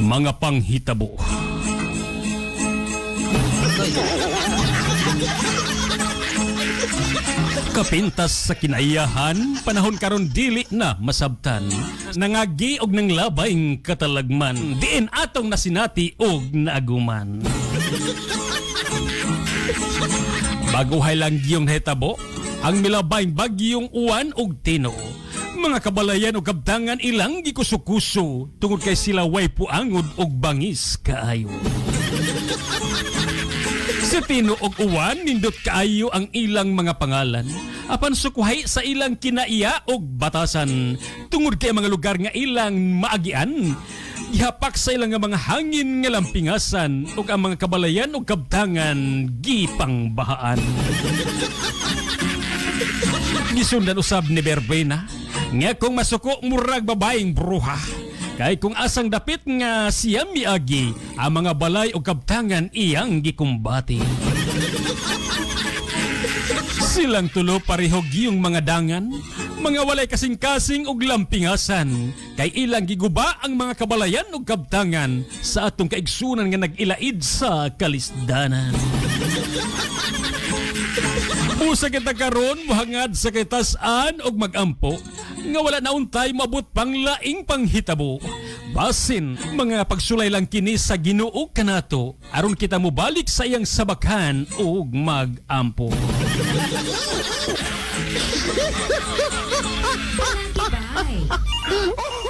Mga panghitabo. Kapintas sa kinaiyahan, panahon karon dili na masabtan. Nangagi og nang labayng katalagman, diin atong nasinati og naaguman. Baguhay lang giyong nahitabo, ang milabayng bagyong uwan og tino. Mga kabalayan o kabtangan ilang gikuso-kuso tungod kay sila way puangod og bangis kaayo. Sa tino og uwan nindot kaayo ang ilang mga pangalan apan sukuhay sa ilang kinaiya og batasan tungod kay mga lugar nga ilang maagian. Gihapak sa ilang nga mga hangin nga lampingasan ug ang mga kabalayan ug kabtangan gipangbahaan. Gisundan usab ni Berbena nga kung masuko murag babaeng bruha. Kay kung asang dapit nga siya miagi, ang mga balay o kabtangan iyang gikumbati. Silang tulo parehog yung mga dangan, mga walay kasing-kasing og lampingasan. Kay ilang giguba ang mga kabalayan o kabtangan sa atong kaigsunan nga nag-ilaid sa kalisdanan. Usa kita karon mohangad sa kitasan og magampo nga wala na untay mabot pang laing panghitabo. Basin mga pagsulay lang kini sa Ginoo kanato aron kita mobalik sa iyang sabakhan ug magampo. Bye.